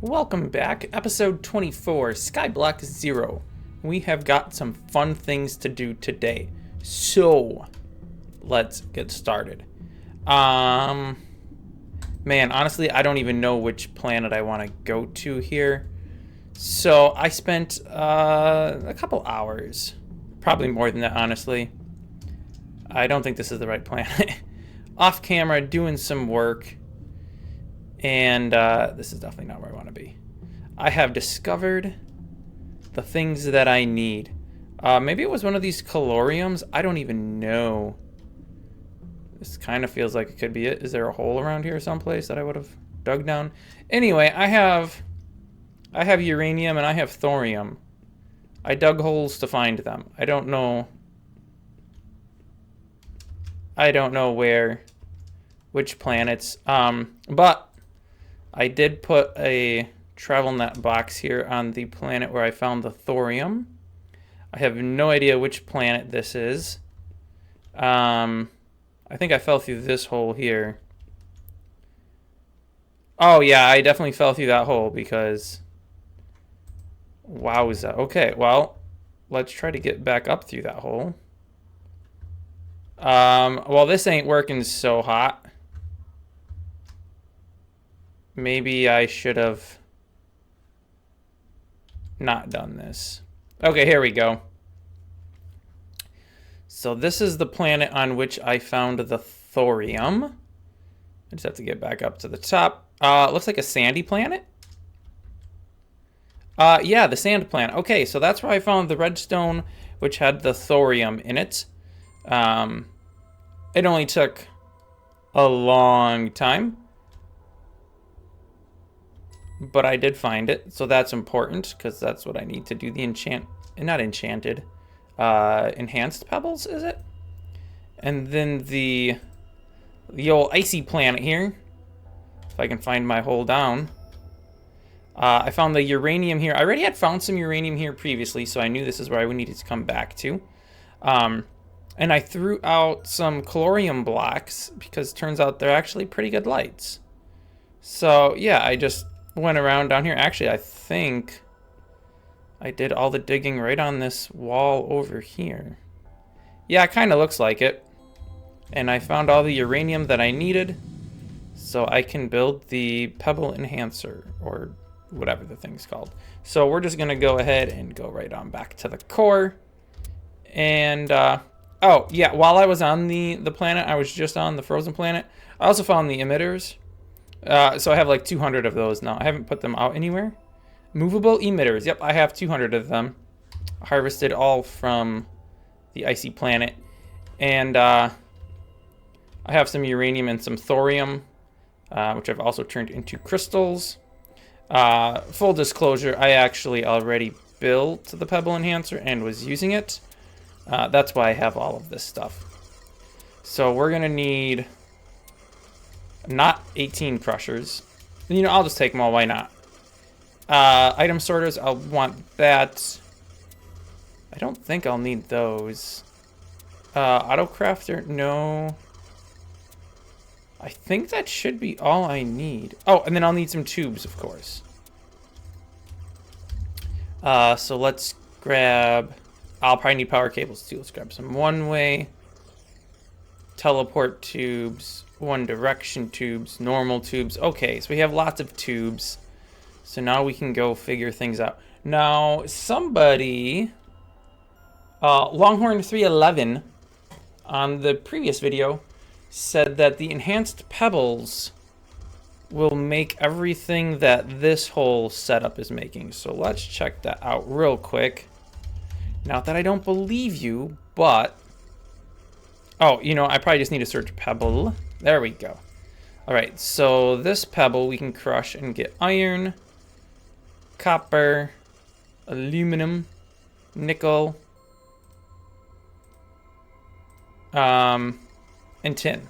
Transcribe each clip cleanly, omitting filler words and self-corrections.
Welcome back, episode 24, Skyblock Zero. We have got some fun things to do today, so let's get started. Man, honestly, I don't even know which planet I want to go to here. So I spent a couple hours, probably more than that, honestly. I don't think this is the right planet. Off camera, doing some work. And this is definitely not where I want to be. I have discovered the things that I need. Maybe it was one of these caloriums. I don't even know. This kind of feels like it could be it. Is there a hole around here someplace that I would have dug down? Anyway, I have uranium and I have thorium. I dug holes to find them. I don't know which planets. But I did put a travel net box here on the planet where I found the thorium. I have no idea which planet this is. I think I fell through this hole here. Oh yeah, I definitely fell through that hole because... Wowza. Okay, well, let's try to get back up through that hole. Well, this ain't working so hot. Maybe I should have not done this. Okay, here we go. So this is the planet on which I found the thorium. I just have to get back up to the top. Looks like a sandy planet. Yeah, the sand planet. Okay, so that's where I found the redstone, which had the thorium in it. It only took a long time, but I did find it, so that's important because that's what I need to do the enhanced pebbles, is it? And then the old icy planet here, if I can find my hole down. I found the uranium here. I already had found some uranium here previously, so I knew this is where I would need to come back to. And I threw out some calorium blocks because it turns out they're actually pretty good lights. So yeah, I just went around down here. Actually, I think I did all the digging right on this wall over here. Yeah, it kind of looks like it. And I found all the uranium that I needed, so I can build the pebble enhancer, or whatever the thing's called. So we're just gonna go ahead and go right on back to the core. And oh yeah, while I was on the planet, I was just on the frozen planet, I also found the emitters. So I have like 200 of those now. I haven't put them out anywhere. Movable emitters. Yep, I have 200 of them. Harvested all from the icy planet. And I have some uranium and some thorium, which I've also turned into crystals. Full disclosure, I actually already built the pebble enhancer and was using it. That's why I have all of this stuff. So we're going to need... not 18 crushers. You know, I'll just take them all. Why not? Item sorters, I'll want that. I don't think I'll need those. Auto crafter, no. I think that should be all I need. Oh, and then I'll need some tubes, of course. So let's grab... I'll probably need power cables too. Let's grab some one-way, teleport tubes, one direction tubes, normal tubes. Okay, so we have lots of tubes. So now we can go figure things out. Now, somebody, Longhorn 311 on the previous video said that the enhanced pebbles will make everything that this whole setup is making. So let's check that out real quick. Not that I don't believe you, but... oh, you know, I probably just need to search pebble. There we go. Alright, so this pebble we can crush and get iron, copper, aluminum, nickel, and tin.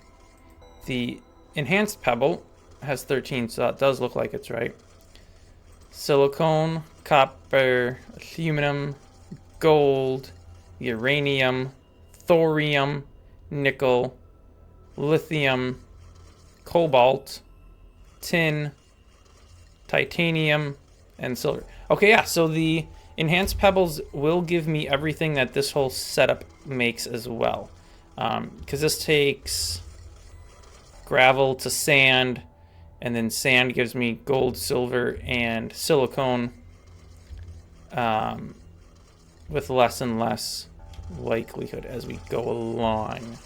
The enhanced pebble has 13, so that does look like it's right. Silicone, copper, aluminum, gold, uranium, thorium, nickel, lithium, cobalt, tin, titanium, and silver. Okay, yeah, so the enhanced pebbles will give me everything that this whole setup makes as well. Because this takes gravel to sand, and then sand gives me gold, silver, and silicone, with less and less likelihood as we go along.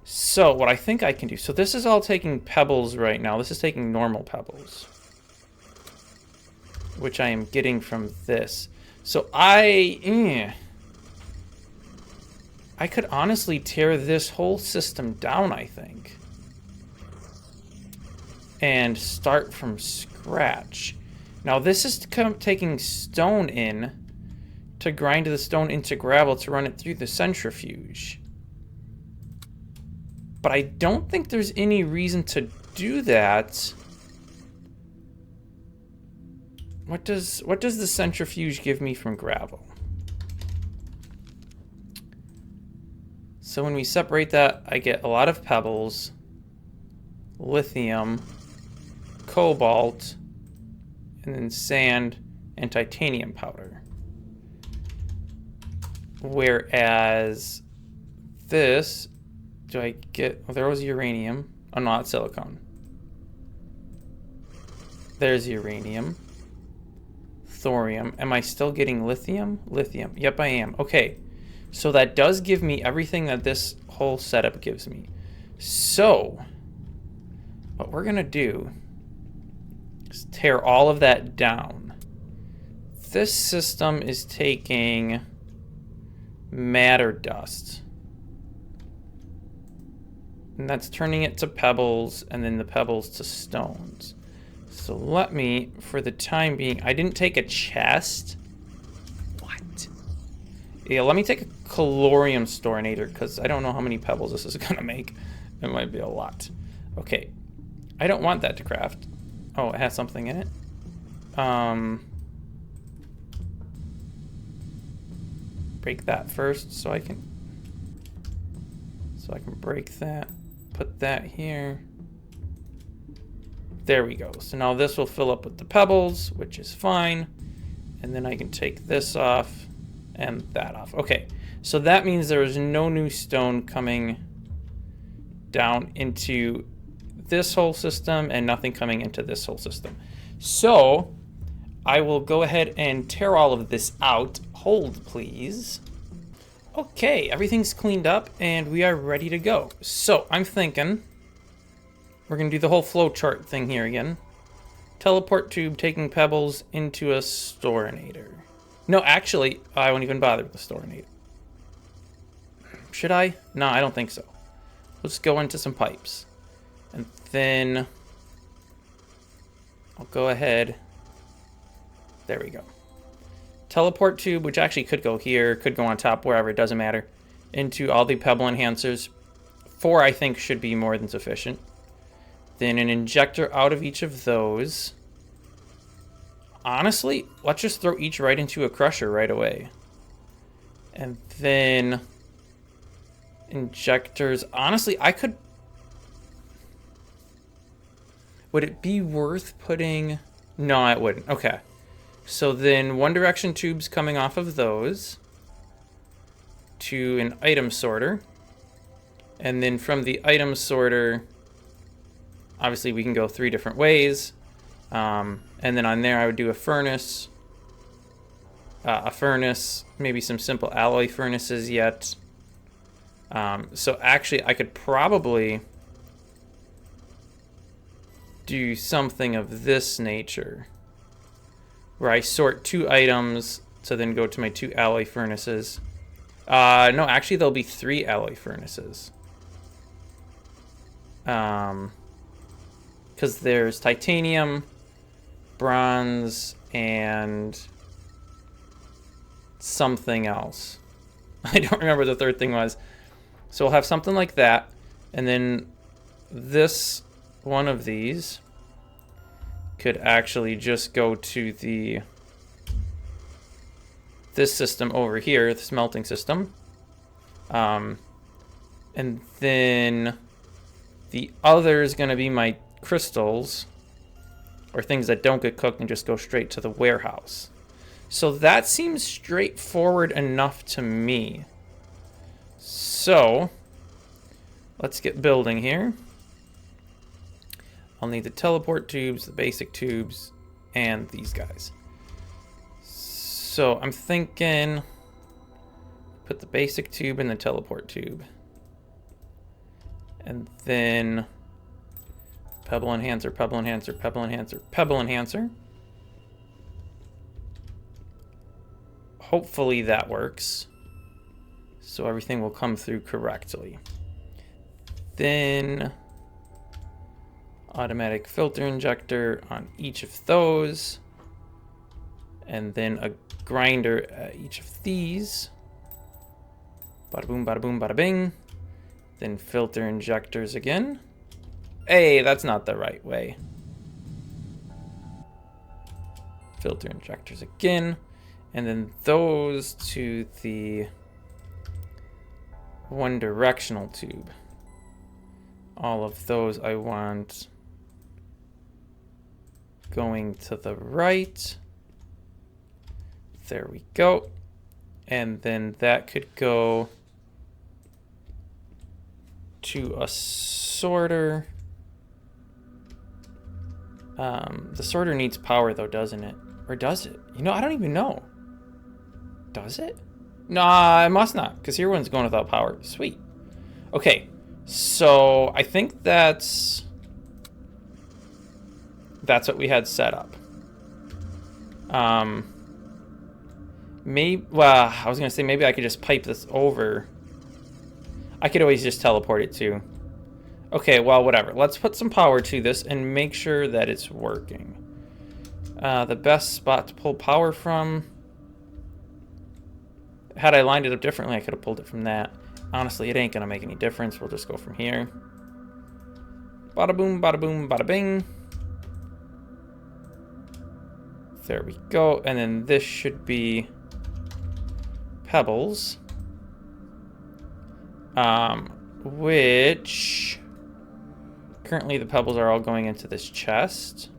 So what I think I can do, so this is all taking pebbles right now. This is taking normal pebbles, which I am getting from this. So I could honestly tear this whole system down, I think, and start from scratch. Now this is taking stone in to grind the stone into gravel to run it through the centrifuge. But I don't think there's any reason to do that. What does the centrifuge give me from gravel? So when we separate that, I get a lot of pebbles, lithium, cobalt, and then sand and titanium powder. Whereas this, do I get, well, there was uranium. Oh, no, not silicone. There's uranium. Thorium. Am I still getting lithium? Lithium. Yep, I am. Okay. So that does give me everything that this whole setup gives me. So what we're going to do is tear all of that down. This system is taking matter dust. And that's turning it to pebbles, and then the pebbles to stones. So let me, for the time being, I didn't take a chest. What? Yeah, let me take a calorium storinator, because I don't know how many pebbles this is going to make. It might be a lot. Okay. I don't want that to craft. Oh, it has something in it. Break that first so I can break that. Put that here. There we go. So now this will fill up with the pebbles, which is fine. And then I can take this off and that off. Okay, so that means there is no new stone coming down into this whole system and nothing coming into this whole system. So I will go ahead and tear all of this out. Hold, please. Okay, everything's cleaned up and we are ready to go. So I'm thinking we're gonna do the whole flow chart thing here again. Teleport tube taking pebbles into a storinator. No, actually, I won't even bother with the storinator. Should I? No, I don't think so. Let's go into some pipes. And then I'll go ahead. There we go. Teleport tube, which actually could go here, could go on top, wherever, it doesn't matter, into all the pebble enhancers. 4, I think, should be more than sufficient. Then an injector out of each of those. Honestly, let's just throw each right into a crusher right away. And then injectors. Honestly, I could... Would it be worth putting... No, it wouldn't. Okay. So then One Direction tubes coming off of those to an item sorter. And then from the item sorter, obviously we can go 3 different ways. And then on there I would do a furnace, maybe some simple alloy furnaces yet. So actually I could probably do something of this nature, where I sort 2 items to then go to my 2 alloy furnaces. No, actually there'll be 3 alloy furnaces. Because there's titanium, bronze, and something else. I don't remember what the third thing was. So we'll have something like that. And then this one of these could actually just go to this system over here, the smelting system. And then the other is going to be my crystals. or things that don't get cooked and just go straight to the warehouse. So that seems straightforward enough to me. So let's get building here. I'll need the teleport tubes, the basic tubes, and these guys. So I'm thinking put the basic tube in the teleport tube. And then pebble enhancer, pebble enhancer, pebble enhancer, pebble enhancer. Hopefully that works. So everything will come through correctly. Then automatic filter injector on each of those. And then a grinder at each of these. Bada boom, bada boom, bada bing. Then filter injectors again. Hey, that's not the right way. Filter injectors again. And then those to the one directional tube. All of those I want going to the right. There we go. And then that could go to a sorter. The sorter needs power though, doesn't it? Or does it? You know, I don't even know. Does it? Nah, it must not, because here one's going without power. Sweet. Okay, so I think that's what we had set up. Maybe, well, I was gonna say maybe I could just pipe this over. I could always just teleport it too. Okay, well, whatever. Let's put some power to this and make sure that it's working. The best spot to pull power from. Had I lined it up differently, I could have pulled it from that. Honestly, it ain't gonna make any difference. We'll just go from here. Bada boom, bada bing. There we go. And then this should be pebbles. Which currently the pebbles are all going into this chest.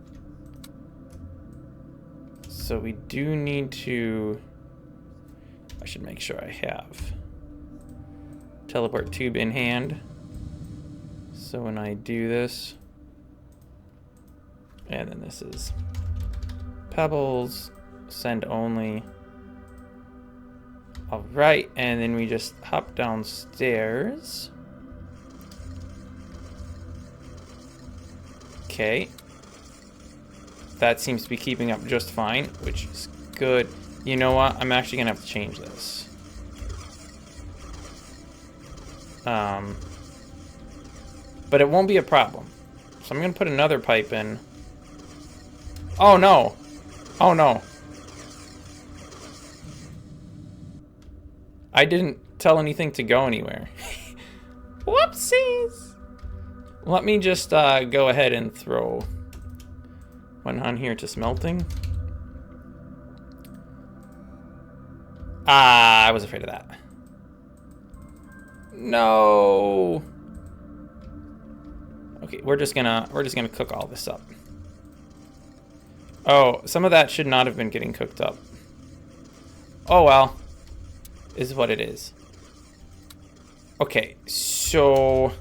So we do need to, I should make sure I have teleport tube in hand. So when I do this, and then this is pebbles, send only. All right, and then we just hop downstairs. Okay. That seems to be keeping up just fine, which is good. You know what? I'm actually gonna have to change this. But it won't be a problem. So I'm gonna put another pipe in. Oh no! Oh no! I didn't tell anything to go anywhere. Whoopsies! Let me just go ahead and throw one on here to smelting. Ah, I was afraid of that. No. Okay, we're just gonna cook all this up. Oh, some of that should not have been getting cooked up. Oh well. Is what it is. Okay, so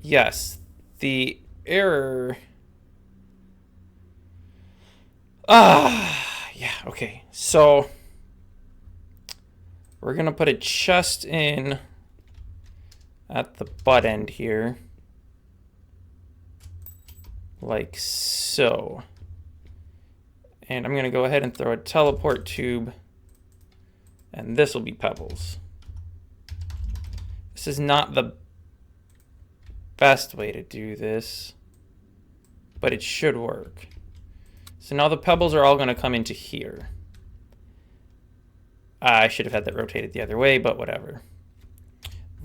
yes, the error. Yeah, okay. So we're gonna put a chest in at the butt end here. Like so. And I'm gonna go ahead and throw a teleport tube. And this will be pebbles. This is not the best way to do this, but it should work. So now the pebbles are all going to come into here. I should have had that rotated the other way, but whatever.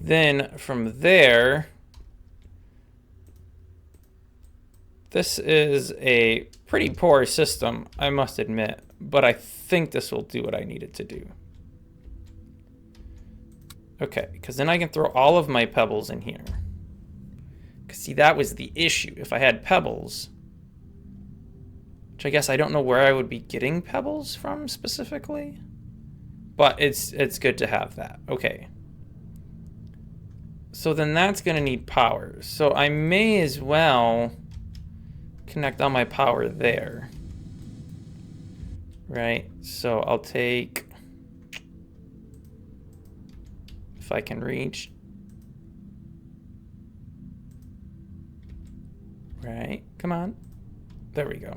Then from there, this is a pretty poor system, I must admit, but I think this will do what I need it to do. Okay, because then I can throw all of my pebbles in here. Because see, that was the issue. If I had pebbles, Which I guess I don't know where I would be getting pebbles from specifically. But it's good to have that. Okay. So then that's going to need power. So I may as well connect all my power there. Right? So I'll take, if I can reach. Right? Come on. There we go.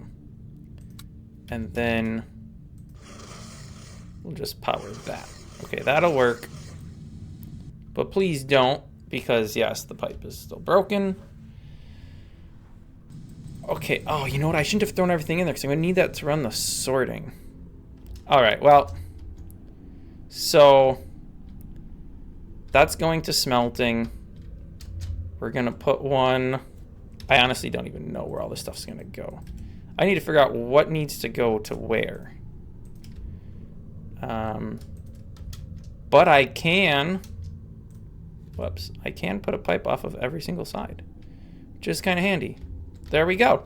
And then we'll just power that. Okay, that'll work. But please don't, because yes, the pipe is still broken. Okay, oh, you know what? I shouldn't have thrown everything in there because I'm going to need that to run the sorting. All right, well, so that's going to smelting. We're going to put one. I honestly don't even know where all this stuff's going to go. I need to figure out what needs to go to where. But I can, whoops, I can put a pipe off of every single side, which is kind of handy. There we go.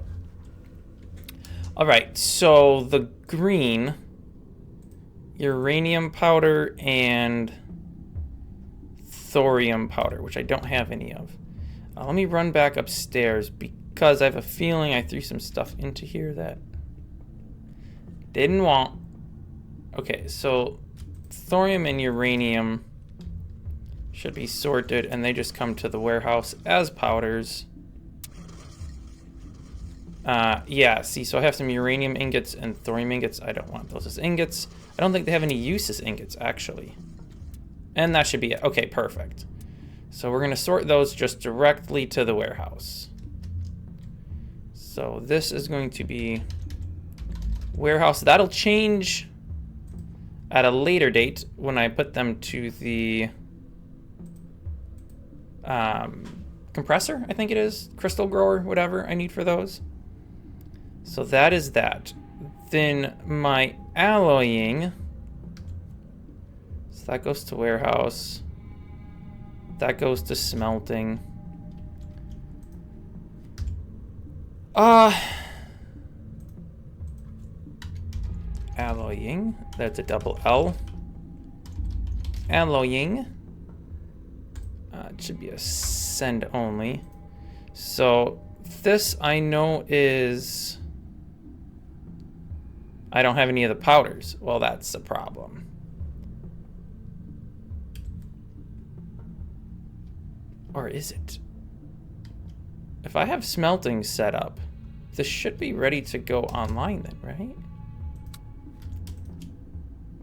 All right, so the green, uranium powder and thorium powder, which I don't have any of. Let me run back upstairs because I have a feeling I threw some stuff into here that didn't want. Okay, so thorium and uranium should be sorted, and they just come to the warehouse as powders. Yeah, see, so I have some uranium ingots and thorium ingots. I don't want those as ingots. I don't think they have any use as ingots, actually. And that should be it. Okay, perfect. So we're going to sort those just directly to the warehouse. So this is going to be warehouse. That'll change at a later date when I put them to the compressor, I think it is. Crystal grower, whatever I need for those. So that is that. Then my alloying. So that goes to warehouse. That goes to smelting. Alloying. That's a double L. Alloying. It should be a send only. So this I know is... I don't have any of the powders. Well, that's a problem. Or is it? If I have smelting set up, this should be ready to go online then, right?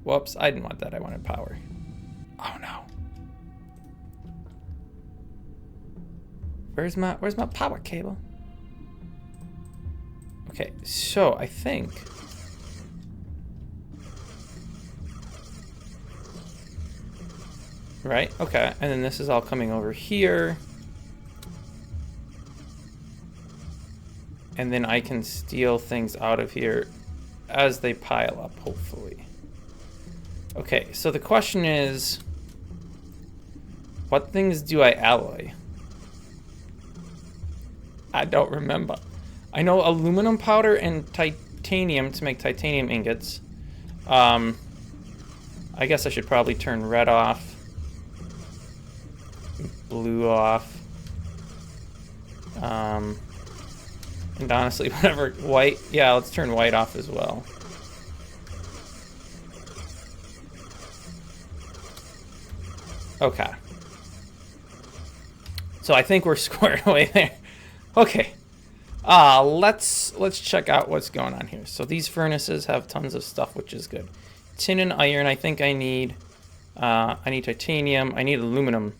Whoops, I didn't want that. I wanted power. Oh no. Where's my power cable? Okay, so I think right, okay, and then this is all coming over here. And then I can steal things out of here as they pile up, hopefully. Okay, so the question is, what things do I alloy? I don't remember. I know aluminum powder and titanium to make titanium ingots. I guess I should probably turn red off. Blue off. And honestly, whatever, white. Yeah, let's turn white off as well. Okay. So I think we're squared away there. Okay. Let's check out what's going on here. So these furnaces have tons of stuff, which is good. Tin and iron, I think I need titanium, I need aluminum.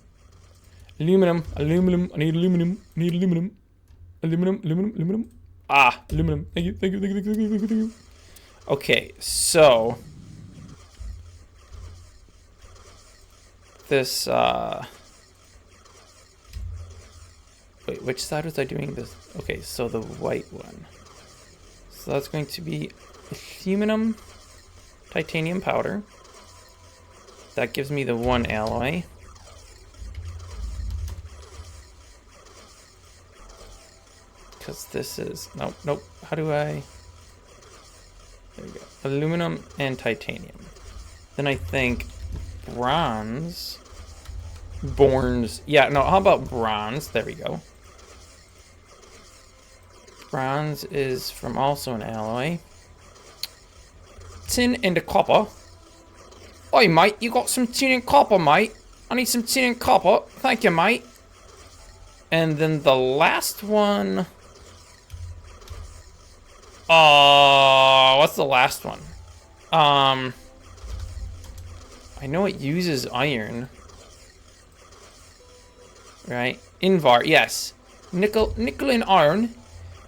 I need aluminum. Aluminum. Ah, aluminum. Thank you. Okay, so this wait, which side was I doing this? Okay, so the white one. So that's going to be aluminum, titanium powder. That gives me the one alloy. Because this is... Nope. How do I... There we go. Aluminum and titanium. Then I think bronze. Yeah, no, how about bronze? There we go. Bronze is from also an alloy. Tin and a copper. Oi, mate, you got some tin and copper, mate. I need some tin and copper. Thank you, mate. And then the last one... what's the last one? I know it uses iron. Right? Invar, yes. Nickel and iron.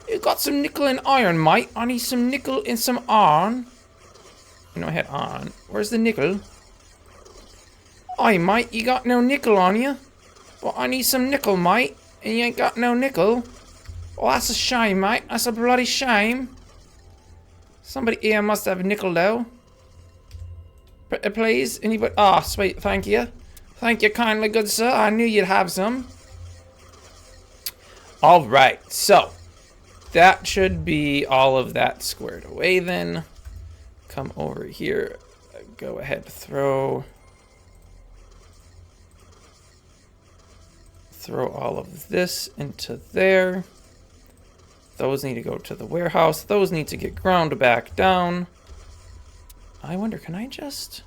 You got some nickel and iron, mate. I need some nickel and some iron. You know I had iron. Where's the nickel? Oi, mate, you got no nickel on you? Well, I need some nickel, mate. And you ain't got no nickel. Oh, that's a shame, mate. That's a bloody shame. Somebody here must have nickel, though. Please? Anybody? Ah, sweet. Thank you. Thank you kindly, good sir. I knew you'd have some. Alright, so. That should be all of that squared away then. Come over here. Go ahead, throw all of this into there. Those need to go to the warehouse. Those need to get ground back down. I wonder, can I just...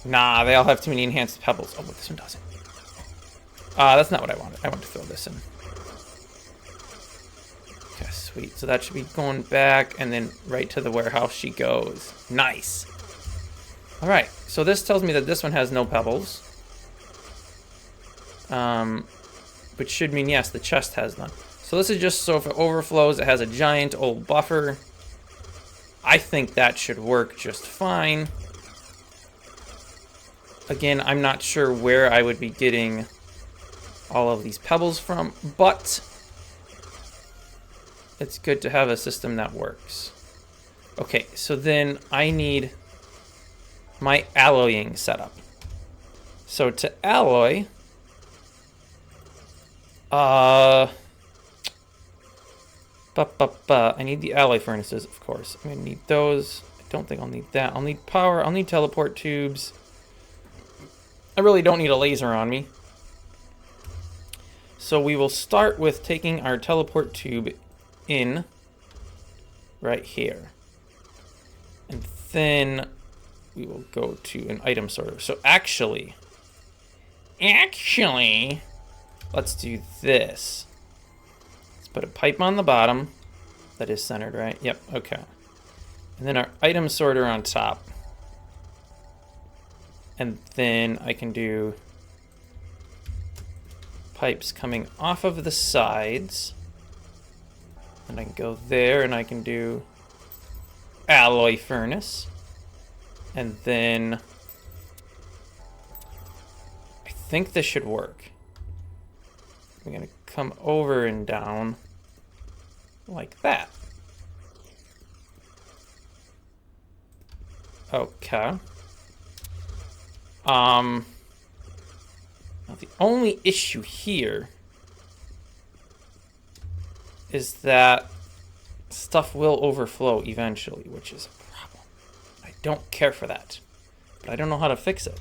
Nah, they all have too many enhanced pebbles. Oh, but this one doesn't. That's not what I wanted. I want to throw this in. Okay, sweet. So that should be going back, and then right to the warehouse she goes. Nice. All right, so this tells me that this one has no pebbles. Which should mean, yes, the chest has none. So this is just so if it overflows, it has a giant old buffer. I think that should work just fine. Again, I'm not sure where I would be getting all of these pebbles from, but it's good to have a system that works. Okay, so then I need my alloying setup. So to alloy, I need the alloy furnaces, of course. I'm gonna need those. I don't think I'll need that. I'll need power. I'll need teleport tubes. I really don't need a laser on me. So we will start with taking our teleport tube in right here. And then we will go to an item sorter. So actually, let's do this. Let's put a pipe on the bottom. That is centered, right? Yep, okay. And then our item sorter on top. And then I can do pipes coming off of the sides. And I can go there and I can do alloy furnace. And then I think this should work. I'm gonna come over and down like that. Okay. Now the only issue here is that stuff will overflow eventually, which is a problem. I don't care for that, but I don't know how to fix it.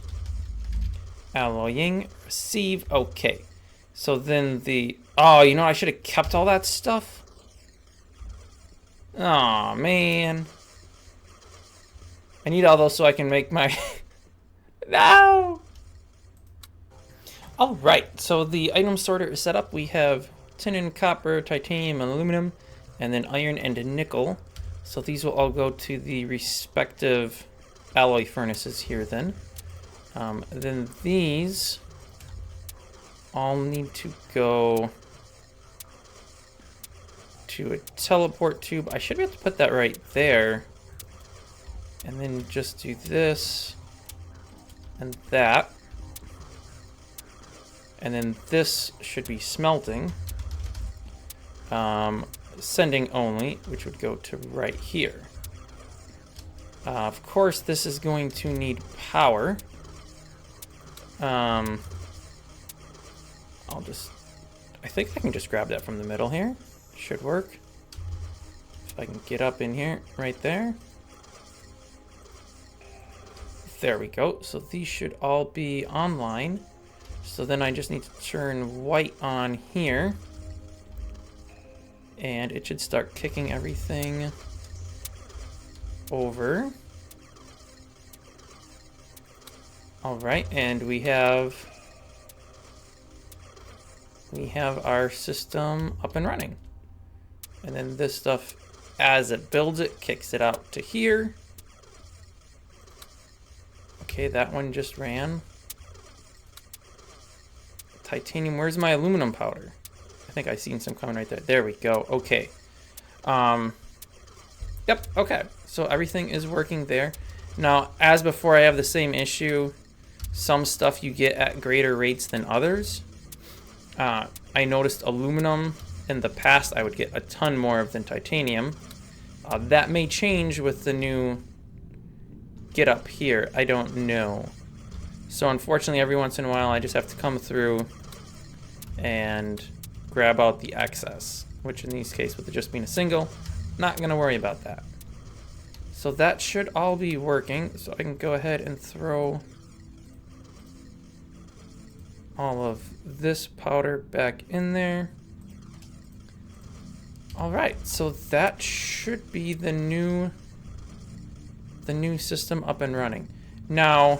Alloying, receive, okay. So then the, oh, you know, I should have kept all that stuff. Oh man. I need all those so I can make my, no! Alright, so the item sorter is set up. We have tin and copper, titanium and aluminum, and then iron and nickel. So these will all go to the respective alloy furnaces here then. Then these all need to go to a teleport tube. I should be able to put that right there. And then just do this and that. And then this should be smelting. Sending only, which would go to right here. Of course, this is going to need power. I think I can just grab that from the middle here. Should work. If I can get up in here, right there. There we go. So these should all be online. So then I just need to turn white on here. And it should start kicking everything over. All right, and we have our system up and running. And then this stuff, as it builds it, kicks it out to here. Okay, that one just ran. Titanium, where's my aluminum powder? I think I seen some coming right there. There we go, okay. Yep, okay. So everything is working there. Now, as before, I have the same issue. Some stuff you get at greater rates than others. I noticed aluminum in the past I would get a ton more of than titanium. That may change with the new get up here. I don't know. So unfortunately, every once in a while, I just have to come through and grab out the excess, which in this case, with it just being a single, not going to worry about that. So that should all be working. So I can go ahead and throw all of this powder back in there. All right, so that should be the new system up and running. Now,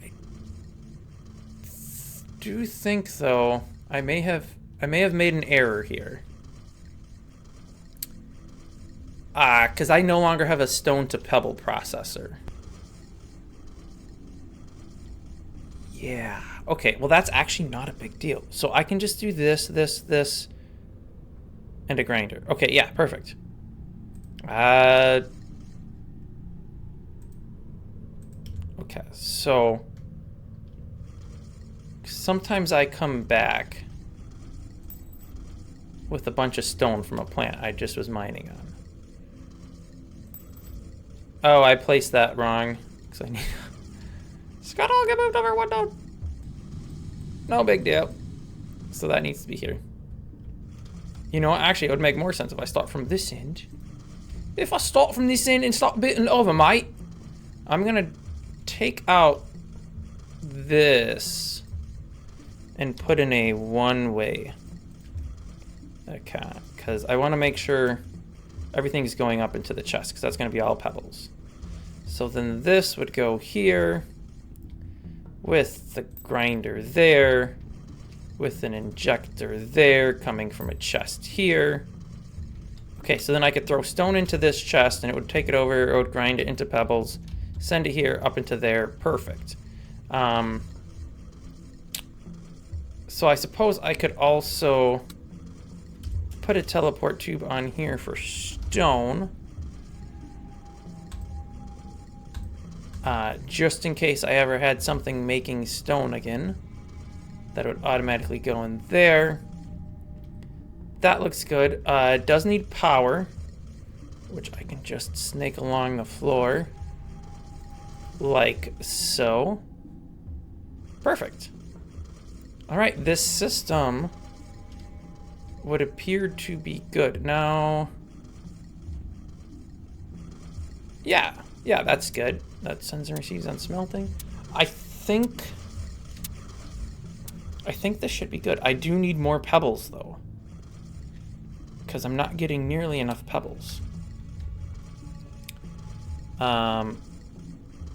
I do think though I may have made an error here. Because I no longer have a stone to pebble processor. Yeah, okay, well that's actually not a big deal. So I can just do this, this, and a grinder. Okay, yeah, perfect. Okay, so sometimes I come back with a bunch of stone from a plant I just was mining on. Oh, I placed that wrong. Because I need... Scott, I'll get moved over one node. No big deal. So that needs to be here. You know what? Actually, it would make more sense if I start from this end. If I start from this end and start bitten over, mate, I'm going to take out this and put in a one-way. Okay, because I want to make sure everything's going up into the chest, because that's going to be all pebbles. So then this would go here with the grinder there, with an injector there coming from a chest here. Okay, so then I could throw stone into this chest and it would take it over, it would grind it into pebbles, send it here, up into there, perfect. So I suppose I could also put a teleport tube on here for stone. Just in case I ever had something making stone again. That would automatically go in there. That looks good. It does need power, which I can just snake along the floor. Like so. Perfect. Alright, this system would appear to be good. Now, yeah, that's good. That sends and receives on smelting. I think this should be good. I do need more pebbles though, because I'm not getting nearly enough pebbles.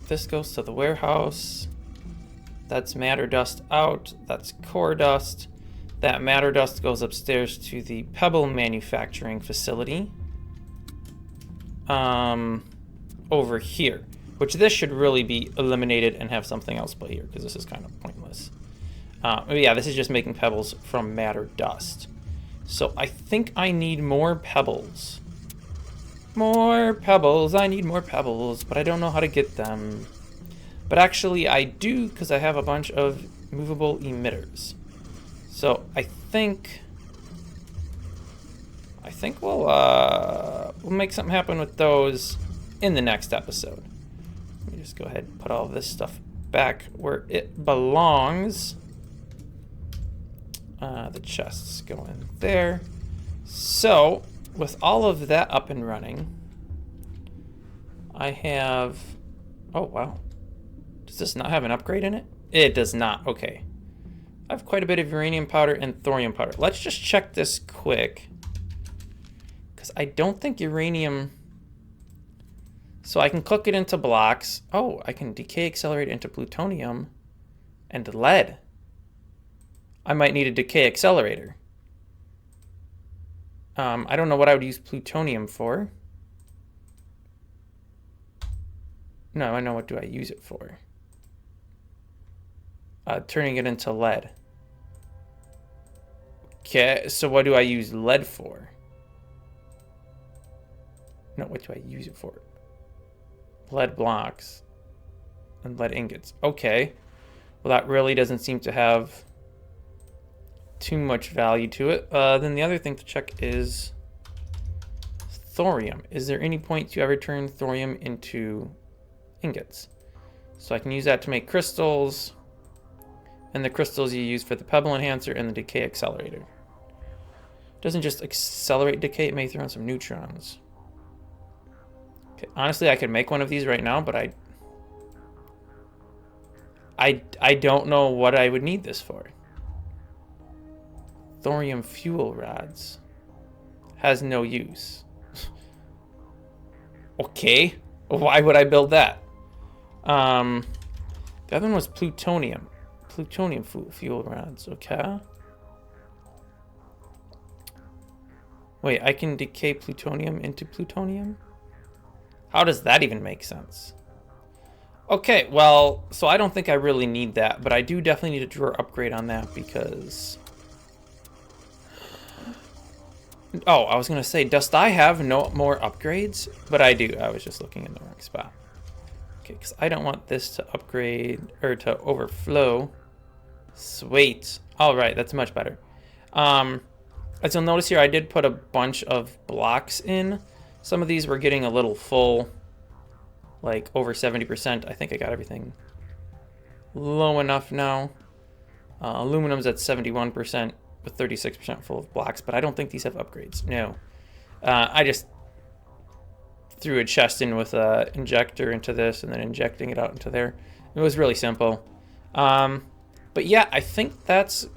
This goes to the warehouse. That's matter dust out. That's core dust. That matter dust goes upstairs to the pebble manufacturing facility. Over here. Which this should really be eliminated and have something else put here, because this is kind of pointless. Yeah, this is just making pebbles from matter dust. So I think I need more pebbles. More pebbles. I need more pebbles, but I don't know how to get them. But actually I do, because I have a bunch of movable emitters. So I think we'll make something happen with those in the next episode. Let me just go ahead and put all this stuff back where it belongs. The chests go in there. So, with all of that up and running, I have... Oh, wow. Does this not have an upgrade in it? It does not. Okay. I have quite a bit of uranium powder and thorium powder. Let's just check this quick. Because I don't think uranium... So I can cook it into blocks. Oh, I can decay accelerate into plutonium and lead. I might need a decay accelerator. I don't know what I would use plutonium for. No, I know what do I use it for. Turning it into lead. Okay, so what do I use lead for? No, what do I use it for? Lead blocks and lead ingots. Okay. Well, that really doesn't seem to have too much value to it. Then the other thing to check is thorium. Is there any point to ever turn thorium into ingots? So I can use that to make crystals, and the crystals you use for the pebble enhancer and the decay accelerator. It doesn't just accelerate decay, it may throw in some neutrons. Okay, honestly, I could make one of these right now, but I don't know what I would need this for. Thorium fuel rods. Has no use. Okay. Why would I build that? The other one was plutonium. Plutonium fuel rods. Okay. Wait, I can decay plutonium into plutonium? How does that even make sense? Okay, well, so I don't think I really need that, but I do definitely need a drawer upgrade on that because... Oh, I was going to say, dost I have no more upgrades? But I do. I was just looking in the wrong spot. Okay, because I don't want this to upgrade, or to overflow. Sweet. All right, that's much better. As you'll notice here, I did put a bunch of blocks in. Some of these were getting a little full, like over 70%. I think I got everything low enough now. Aluminum's at 71%. With 36% full of blocks, but I don't think these have upgrades. No. I just threw a chest in with an injector into this and then injecting it out into there. It was really simple. But yeah, I think that's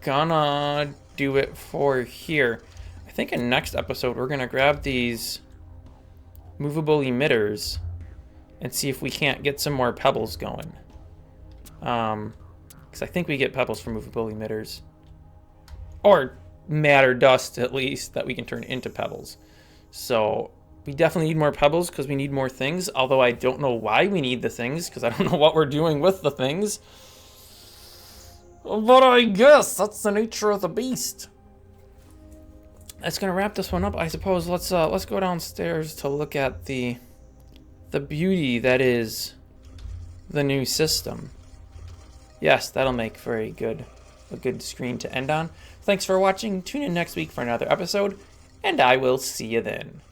gonna do it for here. I think in next episode, we're gonna grab these movable emitters and see if we can't get some more pebbles going. Because I think we get pebbles from movable emitters. Or matter dust, at least, that we can turn into pebbles. So we definitely need more pebbles because we need more things. Although I don't know why we need the things because I don't know what we're doing with the things. But I guess that's the nature of the beast. That's gonna wrap this one up, I suppose. Let's go downstairs to look at the beauty that is the new system. Yes, that'll make for a good screen to end on. Thanks for watching. Tune in next week for another episode, and I will see you then.